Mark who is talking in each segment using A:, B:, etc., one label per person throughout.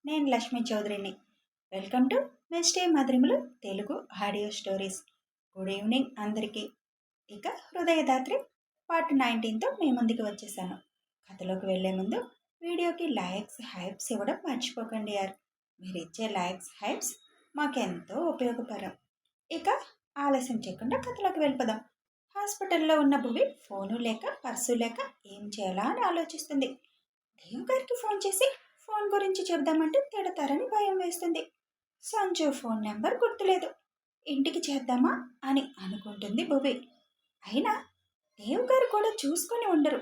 A: నేను లక్ష్మీ చౌదరిని. Welcome to మిస్టే మధురిమలు Telugu audio stories. Good evening అందరికీ. ఇక హృదయదాత్రి పార్ట్ 19తో మీ ముందుకు వచ్చేసాను. కథలోకి వెళ్లే ముందు వీడియోకి లైక్స్ హైప్స్ ఇవ్వడం మర్చిపోకండి యార్. మీరు ఇచ్చే లైక్స్ హైప్స్ మాకెంతో ఉపయోగపరం. ఇక ఆలస్యం చేయకుండా కథలోకి వెళ్ళిపోదాం. హాస్పిటల్లో ఉన్న భువి ఫోను లేక పర్సు లేక ఏం చేయాలా అని ఆలోచిస్తుంది. దేవ్ గారికి ఫోన్ చేసి ఫోన్ గురించి చెప్దామంటే తిడతారని భయం వేస్తుంది. సంజు ఫోన్ నెంబర్ గుర్తులేదు. ఇంటికి చేద్దామా అని అనుకుంటుంది భువి. అయినా దేవ్ గారు కూడా చూసుకొని ఉండరు.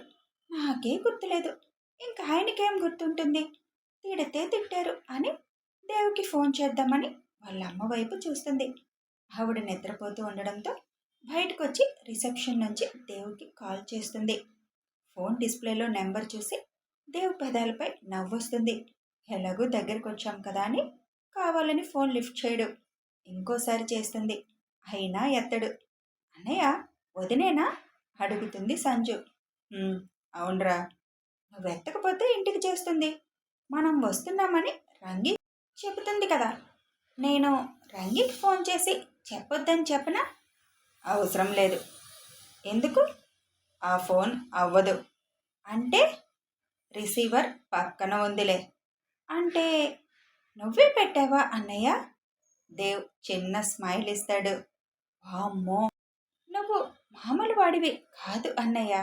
A: నాకే గుర్తులేదు, ఇంకా ఆయనకేం గుర్తుంటుంది? తిడితే తిట్టారు అని దేవుకి ఫోన్ చేద్దామని వాళ్ళ అమ్మ వైపు చూస్తుంది. ఆవిడ నిద్రపోతూ ఉండడంతో బయటకు వచ్చి రిసెప్షన్ నుంచి దేవుకి కాల్ చేస్తుంది. ఫోన్ డిస్ప్లేలో నెంబర్ చూసి దేవ్ పెదాలపై నవ్వొస్తుంది. ఎలాగూ దగ్గరికి వచ్చాం కదా అని కావాలని ఫోన్ లిఫ్ట్ చేయడు. ఇంకోసారి చేస్తుంది, అయినా ఎత్తడు. అన్నయ్య వదినేనా అడుగుతుంది సంజు. అవునరా, నువ్వు ఎత్తకపోతే ఇంటికి చేస్తుంది. మనం వస్తున్నామని రంగి చెబుతుంది కదా. నేను రంగికి ఫోన్ చేసి చెప్పొద్దని చెప్పనా? అవసరం లేదు. ఎందుకు? ఆ ఫోన్ అవ్వదు. అంటే రిసీవర్ పక్కన ఉందిలే. అంటే నువ్వే పెట్టావా అన్నయ్య? దేవ్ చిన్న స్మైల్ ఇస్తాడు. అమ్మో, నువ్వు మామూలు వాడివి కాదు అన్నయ్య.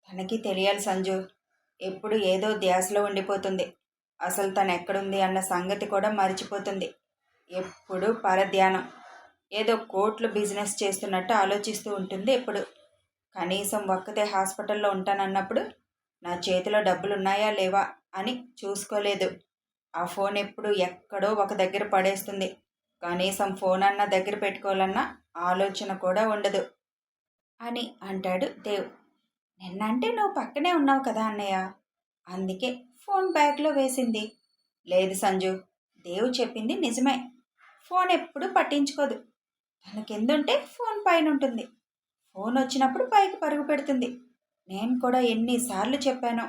A: తనకి తెలియాలి సంజు. ఎప్పుడు ఏదో ధ్యాసలో ఉండిపోతుంది. అసలు తను ఎక్కడుంది అన్న సంగతి కూడా మర్చిపోతుంది. ఎప్పుడు పరధ్యానం. ఏదో కోట్లు బిజినెస్ చేస్తున్నట్టు ఆలోచిస్తూ ఉంటుంది ఎప్పుడు. కనీసం ఒక్కతే హాస్పిటల్లో ఉంటానన్నప్పుడు నా చేతిలో డబ్బులున్నాయా లేవా అని చూసుకోలేదు. ఆ ఫోన్ ఎప్పుడు ఎక్కడో ఒక దగ్గర పడేస్తుంది. కనీసం ఫోన్ అన్న దగ్గర పెట్టుకోవాలన్న ఆలోచన కూడా ఉండదు అని అంటాడు దేవ్. నిన్నంటే నువ్వు పక్కనే ఉన్నావు కదా అన్నయ్య, అందుకే ఫోన్ బ్యాగ్లో వేసింది. లేదు సంజు, దేవ్ చెప్పింది నిజమే. ఫోన్ ఎప్పుడు పట్టించుకోదు. తన కిందుంటే ఫోన్ పైన ఉంటుంది. ఫోన్ వచ్చినప్పుడు పైకి పరుగు పెడుతుంది. నేను కూడా ఎన్నిసార్లు చెప్పానో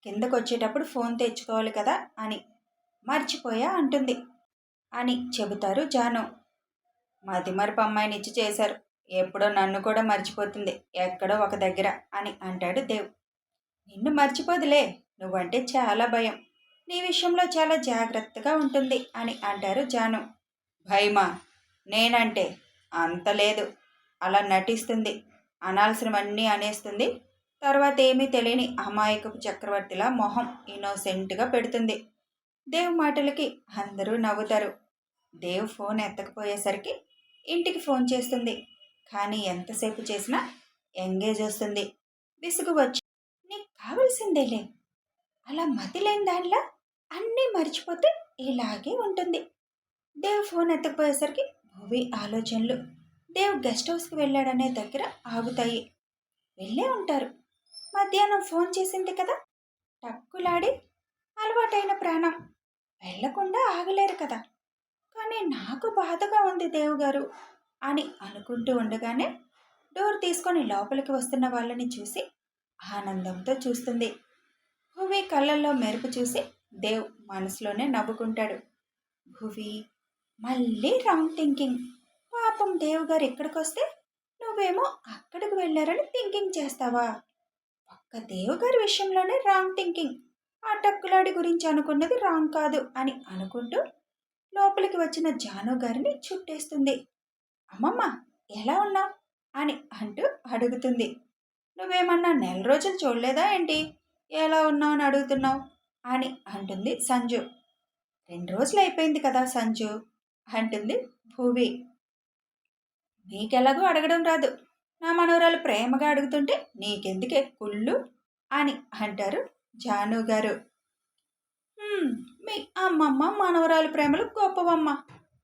A: కిందకు వచ్చేటప్పుడు ఫోన్ తెచ్చుకోవాలి కదా అని. మర్చిపోయా అంటుంది అని చెబుతారు జాను. మతిమరుపు అమ్మాయిని ఇచ్చి చేశారు. ఎప్పుడో నన్ను కూడా మర్చిపోతుంది ఎక్కడో ఒక దగ్గర అని అంటాడు దేవ్. నిన్ను మర్చిపోదులే, నువ్వంటే చాలా భయం. నీ విషయంలో చాలా జాగ్రత్తగా ఉంటుంది అని అంటారు జాను. భయమా? నేనంటే అంత లేదు. అలా నటిస్తుంది. అనాల్సినవన్నీ అనేస్తుంది. తర్వాత ఏమీ తెలియని అమాయకపు చక్రవర్తిలా మొహం ఇన్నోసెంట్గా పెడుతుంది. దేవ్ మాటలకి అందరూ నవ్వుతారు. దేవ్ ఫోన్ ఎత్తకపోయేసరికి ఇంటికి ఫోన్ చేస్తుంది. కానీ ఎంతసేపు చేసినా ఎంగేజ్ వస్తుంది. విసుగు వచ్చి, నీకు కావాల్సిందేలే, అలా మతి లేని దానిలా అన్నీ మర్చిపోతే ఇలాగే ఉంటుంది. దేవ్ ఫోన్ ఎత్తకపోయేసరికి భువి ఆలోచనలు దేవ్ గెస్ట్ హౌస్కి వెళ్ళాడనే దగ్గర ఆగుతాయి. వెళ్ళే ఉంటారు. మధ్యాహ్నం ఫోన్ చేసింది కదా, టక్కులాడి అలవాటైన ప్రాణం వెళ్లకుండా ఆగలేరు కదా. కానీ నాకు బాధగా ఉంది దేవ్ గారు అని అనుకుంటూ ఉండగానే డోర్ తీసుకొని లోపలికి వస్తున్న వాళ్ళని చూసి ఆనందంతో చూస్తుంది. భువి కళ్ళల్లో మెరుపు చూసి దేవ్ మనసులోనే నవ్వుకుంటాడు. భువి మళ్ళీ రాంగ్ థింకింగ్. పాపం దేవ్ గారు ఇక్కడికి వస్తే నువ్వేమో అక్కడికి వెళ్ళారని థింకింగ్ చేస్తావా? ఒక్క దేవ్ గారి విషయంలోనే రాంగ్ థింకింగ్. ఆ టక్కులాడి గురించి అనుకున్నది రాంగ్ కాదు అని అనుకుంటూ లోపలికి వచ్చిన జాను గారిని చుట్టేస్తుంది. అమ్మమ్మ ఎలా ఉన్నావు అని అంటూ అడుగుతుంది. నువ్వేమన్నా నెల రోజులు చూడలేదా ఏంటి? ఎలా ఉన్నావు అని అడుగుతున్నావు అని అంటుంది సంజు. 2 రోజులు అయిపోయింది కదా సంజు అంటుంది భూవి. నీకెలాగో అడగడం రాదు. నా మనవరాలు ప్రేమగా అడుగుతుంటే నీకెందుకే కుళ్ళు అని అంటారు జాను గారు. మీ అమ్మమ్మ మనవరాలు ప్రేమలు గొప్పవమ్మ,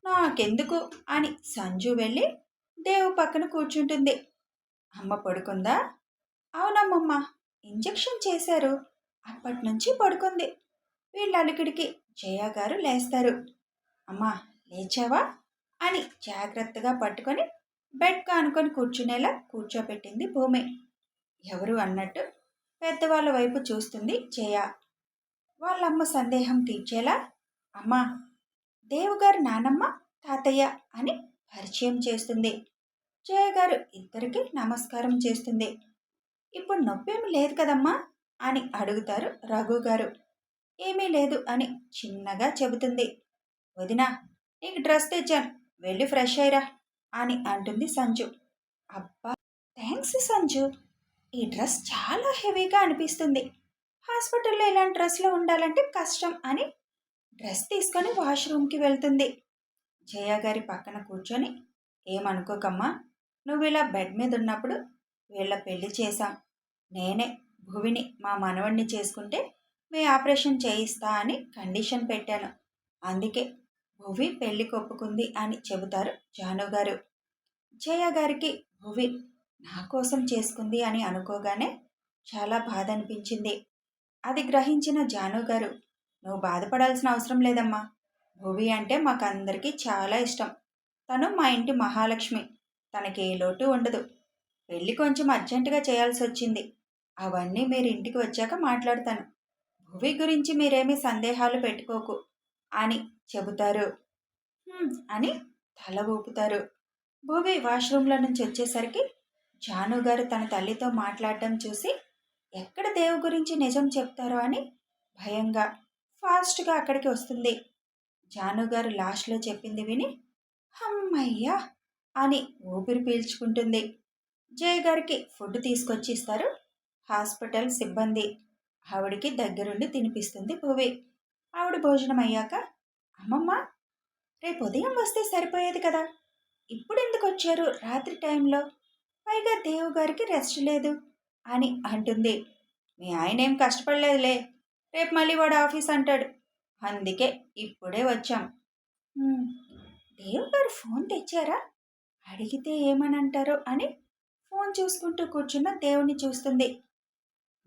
A: నాకెందుకు అని సంజు వెళ్ళి దేవు పక్కన కూర్చుంటుంది. అమ్మ పడుకుందా? అవునమ్మమ్మ, ఇంజెక్షన్ చేశారు, అప్పటి నుంచి పడుకుంది. వీళ్ళ అలికిడికి జయ గారు లేస్తారు. అమ్మా లేచావా అని జాగ్రత్తగా పట్టుకొని బెడ్ కానుకొని కూర్చునేలా కూర్చోపెట్టింది భూమి. ఎవరు అన్నట్టు పెద్దవాళ్ళ వైపు చూస్తుంది జయ. వాళ్ళమ్మ సందేహం తీర్చేలా, అమ్మా, దేవుగారు నానమ్మ, తాతయ్య అని పరిచయం చేస్తుంది. జయ గారు ఇద్దరికి నమస్కారం చేస్తుంది. ఇప్పుడు నొప్పేమి లేదు కదమ్మా అని అడుగుతారు రఘు గారు. ఏమీ లేదు అని చిన్నగా చెబుతుంది. వదినా, నీకు డ్రెస్ తెచ్చాను, వెళ్ళి ఫ్రెష్ అయ్యిరా అని అంటుంది సంజు. అబ్బా, థ్యాంక్స్ సంజు, ఈ డ్రెస్ చాలా హెవీగా అనిపిస్తుంది. హాస్పిటల్లో ఇలాంటి డ్రెస్లో ఉండాలంటే కష్టం అని డ్రెస్ తీసుకొని వాష్రూమ్కి వెళ్తుంది. జయ గారి పక్కన కూర్చొని, ఏమనుకోకమ్మా, నువ్వు ఇలా బెడ్ మీద ఉన్నప్పుడు వీళ్ళ పెళ్లి చేశాం. నేనే భువిని మా మనవణ్ణి చేసుకుంటే మీ ఆపరేషన్ చేయిస్తా అని కండిషన్ పెట్టాను. అందుకే భువి పెళ్లికి ఒప్పుకుంది అని చెబుతారు జానుగారు. జయ గారికి భువి నా కోసం చేసుకుంది అని అనుకోగానే చాలా బాధ అనిపించింది. అది గ్రహించిన జానుగారు, నువ్వు బాధపడాల్సిన అవసరం లేదమ్మా. భువి అంటే మాకందరికీ చాలా ఇష్టం. తను మా ఇంటి మహాలక్ష్మి. తనకి ఏ లోటు ఉండదు. పెళ్ళి కొంచెం అర్జెంటుగా చేయాల్సి వచ్చింది. అవన్నీ మీరు ఇంటికి వచ్చాక మాట్లాడతాను. భువి గురించి మీరేమీ సందేహాలు పెట్టుకోకు అని చెబుతారు. అని తల ఊపుతారు. భువి వాష్రూమ్లో నుంచి వచ్చేసరికి జానుగారు తన తల్లితో మాట్లాడడం చూసి ఎక్కడ దేవు గురించి నిజం చెప్తారో అని భయంగా ఫాస్ట్గా అక్కడికి వస్తుంది. జానుగారు లాస్ట్లో చెప్పింది విని అమ్మయ్యా అని ఊపిరి పీల్చుకుంటుంది. జయ గారికి ఫుడ్ తీసుకొచ్చి ఇస్తారు హాస్పిటల్ సిబ్బంది. ఆవిడికి దగ్గరుండి తినిపిస్తుంది భువి. ఆవిడ భోజనం అయ్యాక, అమ్మమ్మ, రేపు ఉదయం వస్తే సరిపోయేది కదా, ఇప్పుడు ఎందుకు వచ్చారు రాత్రి టైంలో? పైగా దేవు గారికి రెస్ట్ లేదు అని అంటుంది. మీ ఆయన ఏం కష్టపడలేదులే, రేపు మళ్ళీ వాడు ఆఫీస్ అంటాడు, అందుకే ఇప్పుడే వచ్చాం. దేవు గారు ఫోన్ తెచ్చారా? అడిగితే ఏమని అంటారో అని ఫోన్ చూసుకుంటూ కూర్చున్న దేవుని చూస్తుంది.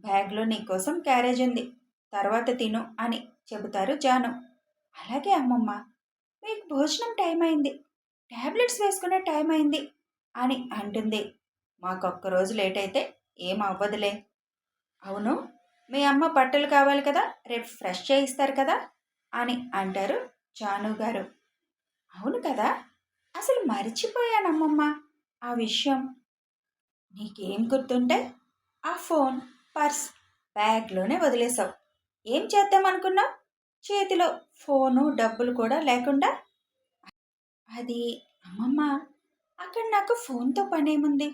A: బ్యాగ్లో నీకోసం క్యారేజ్ ఉంది, తర్వాత తిను అని చెబుతారు జాను. అలాగే అమ్మమ్మ, మీకు భోజనం టైం అయింది, ట్యాబ్లెట్స్ వేసుకునే టైం అయింది అని అంటుంది. మాకొక్క రోజు లేట్ అయితే ఏం అవ్వదులే. అవును, మీ అమ్మ బట్టలు కావాలి కదా, రేపు ఫ్రెష్ చేయిస్తారు కదా అని అంటారు జాను గారు. అవును కదా, అసలు మర్చిపోయానమ్మమ్మ ఆ విషయం. నీకేం గుర్తుంటే ఆ ఫోన్, పర్స్ బ్యాగ్లోనే వదిలేసావు. ఏం చేద్దామనుకున్నావు? చేతిలో ఫోను, డబ్బులు కూడా లేకుండా. అది అమ్మమ్మ, అక్కడ నాకు ఫోన్తో పనేముంది,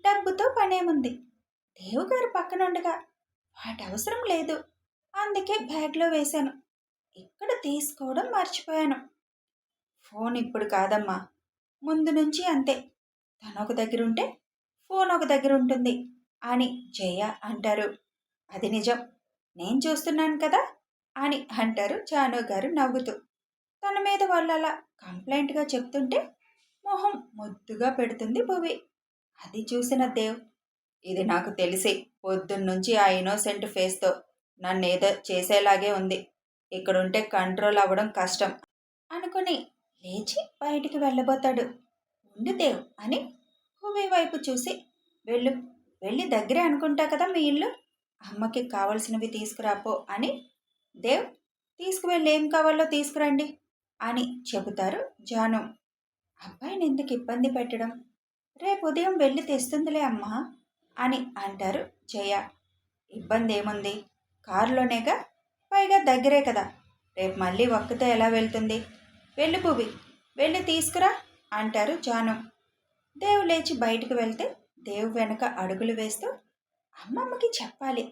A: డబ్బుతో పనేముంది? దేవుగారు పక్కనుండగా వాటి అవసరం లేదు, అందుకే బ్యాగ్లో వేశాను. ఇక్కడ తీసుకోవడం మర్చిపోయాను. ఫోన్ ఇప్పుడు కాదమ్మా, ముందు నుంచి అంతే. తను ఒక దగ్గర ఉంటే ఫోన్ ఒక దగ్గర ఉంటుంది అని జయ అంటారు. అది నిజం, నేను చూస్తున్నాను కదా అని అంటారు జాను గారు నవ్వుతూ. తన మీద వాళ్ళు అలా కంప్లైంట్గా చెప్తుంటే మొహం ముద్దుగా పెడుతుంది భువి. అది చూసిన దేవ్, ఇది నాకు తెలిసి పొద్దున్నుంచి ఆ ఇన్నోసెంట్ ఫేస్తో నన్నేదో చేసేలాగే ఉంది, ఇక్కడుంటే కంట్రోల్ అవ్వడం కష్టం అనుకుని లేచి బయటికి వెళ్ళబోతాడు. ఉండు దేవ్ అని భూమి వైపు చూసి, వెళ్ళు, వెళ్ళి దగ్గరే అనుకుంటా కదా మీ ఇల్లు, అమ్మకి కావలసినవి తీసుకురాపో అని దేవ్ తీసుకువెళ్ళి ఏం కావాలో తీసుకురండి అని చెబుతారు జాను. అబ్బాయిని ఎందుకు ఇబ్బంది పెట్టడం, రేపు ఉదయం వెళ్ళి తెస్తుందిలే అమ్మా అని అంటారు జయ. ఇబ్బంది ఏముంది, కారులోనేగా, పైగా దగ్గరే కదా, రేపు మళ్ళీ ఒక్కతో ఎలా వెళ్తుంది? వెళ్ళు భూవి, వెళ్ళి తీసుకురా అంటారు జాను. దేవు లేచి బయటకు వెళ్తే దేవు వెనక అడుగులు వేస్తూ అమ్మమ్మకి చెప్పాలి,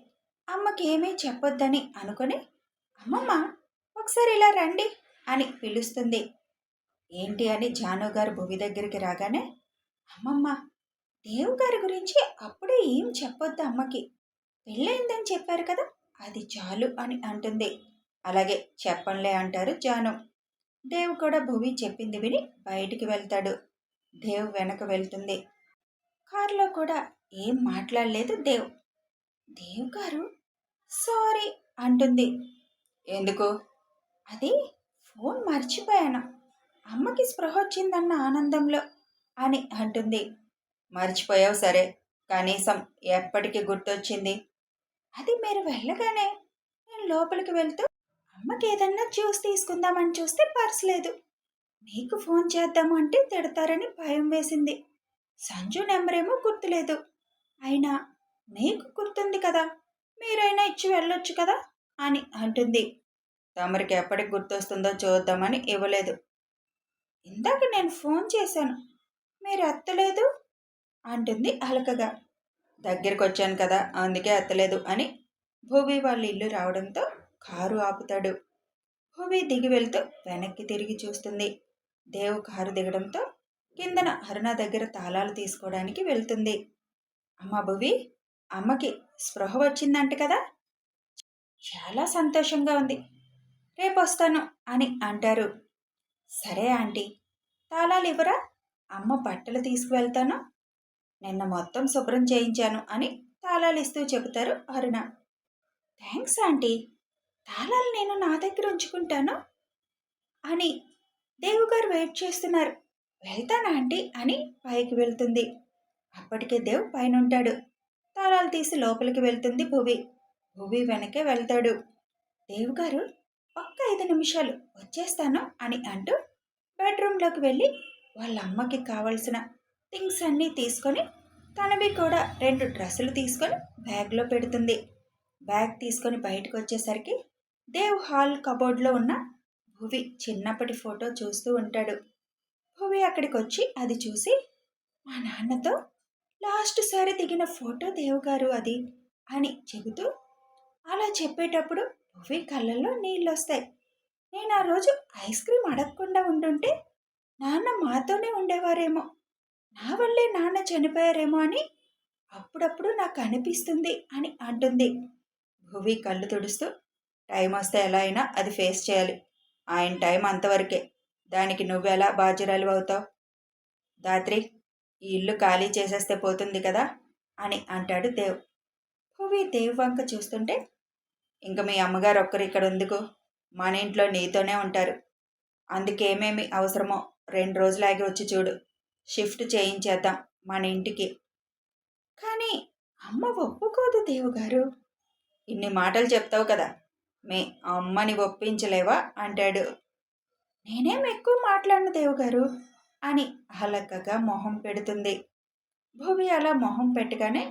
A: అమ్మకి ఏమీ చెప్పొద్దని అనుకుని, అమ్మమ్మ ఒకసారి ఇలా రండి అని పిలుస్తుంది. ఏంటి అని జాను గారు భువి దగ్గరికి రాగానే, అమ్మమ్మ, దేవు గారి గురించి అప్పుడే ఏం చెప్పొద్దు అమ్మకి, పెళ్ళయిందని చెప్పారు కదా, అది చాలు అని అంటుంది. అలాగే చెప్పంలే అంటారు జాను. దేవ్ కూడా భువి చెప్పింది విని బయటికి వెళ్తాడు. దేవ్ వెనక వెళ్తుంది. కారులో కూడా ఏం మాట్లాడలేదు దేవ్. దేవ్ గారు సారీ అంటుంది. ఎందుకు? అది ఫోన్ మర్చిపోయాను, అమ్మకి స్పృహ వచ్చిందన్న ఆనందంలో అని అంటుంది. మర్చిపోయావు సరే, కనీసం ఎప్పటికి గుర్తొచ్చింది? అది మీరు వెళ్ళగానే నేను లోపలికి వెళ్తూ అమ్మకి ఏదన్నా జ్యూస్ తీసుకుందామని చూస్తే పర్స్ లేదు. మీకు ఫోన్ చేద్దాము అంటే తిడతారని భయం వేసింది. సంజు నెంబరేమో గుర్తులేదు. అయినా మీకు గుర్తుంది కదా, మీరైనా ఇచ్చి వెళ్ళొచ్చు కదా అని అంటుంది. తమరికి ఎప్పటికి గుర్తొస్తుందో చూద్దామని ఇవ్వలేదు. ఇందాక నేను ఫోన్ చేశాను, మీరు ఎత్తలేదు అంటుంది అలకగా. దగ్గరికి వచ్చాను కదా అందుకే ఎత్తలేదు అని భూమి వాళ్ళ ఇల్లు రావడంతో కారు ఆపుతాడు. భూమి దిగి వెళ్తూ వెనక్కి తిరిగి చూస్తుంది. దేవు కారు దిగడంతో కిందన అరుణ దగ్గర తాళాలు తీసుకోవడానికి వెళ్తుంది. అమ్మ భువి, అమ్మకి స్పృహ వచ్చిందంట కదా, చాలా సంతోషంగా ఉంది, రేపు వస్తాను అని అంటారు. సరే ఆంటీ, తాళాలు ఇవ్వరా, అమ్మ బట్టలు తీసుకువెళ్తాను, నిన్న మొత్తం శుభ్రం చేయించాను అని తాళాలు ఇస్తూ చెబుతారు అరుణ. థ్యాంక్స్ ఆంటీ, తాళాలు నేను నా దగ్గర ఉంచుకుంటాను అని దేవుగారు వెయిట్ చేస్తున్నారు, వెళ్తానా ఆంటీ అని పైకి వెళ్తుంది. అప్పటికే దేవ్ పైన ఉంటాడు. తాళాలు తీసి లోపలికి వెళ్తుంది భువి. భువి వెనకే వెళ్తాడు. దేవుగారు, ఒక్క 5 నిమిషాలు వచ్చేస్తాను అని అంటూ బెడ్రూమ్లోకి వెళ్ళి వాళ్ళ అమ్మకి కావలసిన థింగ్స్ అన్నీ తీసుకొని తనవి కూడా 2 డ్రెస్సులు తీసుకొని బ్యాగ్లో పెడుతుంది. బ్యాగ్ తీసుకొని బయటకు వచ్చేసరికి దేవ్ హాల్ కబోర్డ్లో ఉన్న భువి చిన్నప్పటి ఫోటో చూస్తూ ఉంటాడు. భువి అక్కడికి వచ్చి అది చూసి, మా నాన్నతో లాస్ట్ సారి దిగిన ఫోటో దేవుగారు అది అని చెబుతూ, అలా చెప్పేటప్పుడు భువి కళ్ళల్లో నీళ్ళు వస్తాయి. నేను ఆ రోజు ఐస్ క్రీమ్ అడగకుండా ఉంటుంటే నాన్న మాతోనే ఉండేవారేమో, నా వల్లే నాన్న చనిపోయారేమో అని అప్పుడప్పుడు నాకు అనిపిస్తుంది అని అంటుంది. భువి కళ్ళు తుడుస్తూ, టైం వస్తే ఎలా అయినా అది ఫేస్ చేయాలి, ఆయన టైం అంతవరకే, దానికి నువ్వెలా బాధ్యురాలు అవుతావు, దాత్రి ఈ ఇల్లు ఖాళీ చేసేస్తే పోతుంది కదా అని అంటాడు దేవ్. భువి దేవ్ వంక చూస్తుంటే, ఇంక మీ అమ్మగారు ఒక్కరు ఇక్కడ ఎందుకు, మన ఇంట్లో నీతోనే ఉంటారు, అందుకేమేమి అవసరమో 2 రోజులాగి వచ్చి చూడు, షిఫ్ట్ చేయించేద్దాం మన ఇంటికి. కానీ అమ్మ ఒప్పుకోదు దేవుగారు. ఇన్ని మాటలు చెప్తావు కదా, మీ అమ్మని ఒప్పించలేవా అంటాడు. నేనేం ఎక్కువ మాట్లాడను దేవుగారు అని అలకగా మొహం పెడుతుంది. భూమి అలా మొహం పెట్టగానే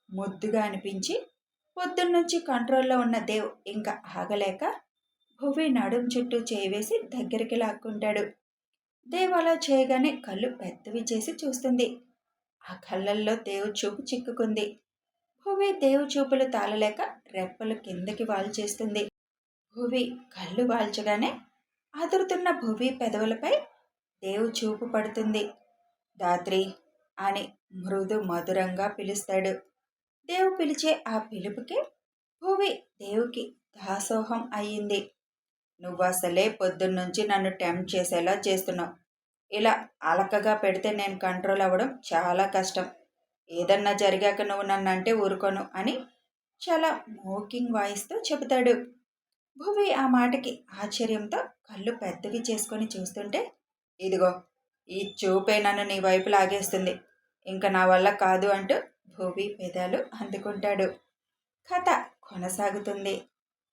A: ముద్దుగా అనిపించి పొద్దున్నుంచి కంట్రోల్లో ఉన్న దేవ్ ఇంకా ఆగలేక భువి నడుం చుట్టూ చేయి వేసి దగ్గరికి లాక్కుంటాడు. దేవ్ అలా చేయగానే కళ్ళు పెద్దవి చేసి చూస్తుంది. ఆ కళ్ళల్లో దేవు చూపు చిక్కుకుంది. భువి దేవు చూపులు తాళలేక రెప్పలు కిందకి వాల్చేస్తుంది. భువి కళ్ళు వాల్చగానే అదురుతున్న భువి పెదవులపై దేవు చూపు పడుతుంది. దాత్రి అని మృదు మధురంగా పిలుస్తాడు. దేవు పిలిచే ఆ పిలుపుకి భువి దేవుకి దాసోహం అయ్యింది. నువ్వసలే పొద్దున్నుంచి నన్ను టెంప్ట్ చేసేలా చేస్తున్నావు, ఇలా అలకగా పెడితే నేను కంట్రోల్ అవ్వడం చాలా కష్టం, ఏదన్నా జరిగాక నువ్వు నన్ను అంటే ఊరుకోను అని చాలా మోకింగ్ వాయిస్తో చెబుతాడు. భువి ఆ మాటకి ఆశ్చర్యంతో కళ్ళు పెద్దవి చేసుకొని చూస్తుంటే, ఇదిగో ఈ చూపే నన్ను నీ వైపు లాగేస్తుంది, ఇంకా నా వల్ల కాదు అంటూ భువి పెదాలు అందుకుంటాడు. కథ కొనసాగుతుంది.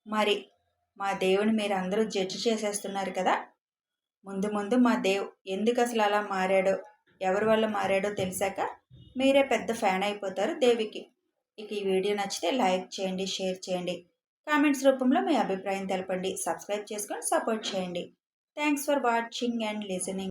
A: మరి మా దేవుని మీరు అందరూ జడ్జి చేసేస్తున్నారు కదా, ముందు ముందు మా దేవ్ ఎందుకు అసలు అలా మారాడో, ఎవరి వల్ల మారాడో తెలిసాక మీరే పెద్ద ఫ్యాన్ అయిపోతారు దేవికి. ఇక ఈ వీడియో నచ్చితే లైక్ చేయండి, షేర్ చేయండి, కామెంట్స్ రూపంలో మీ అభిప్రాయం తెలపండి, సబ్స్క్రైబ్ చేసుకొని సపోర్ట్ చేయండి. Thanks for watching and listening.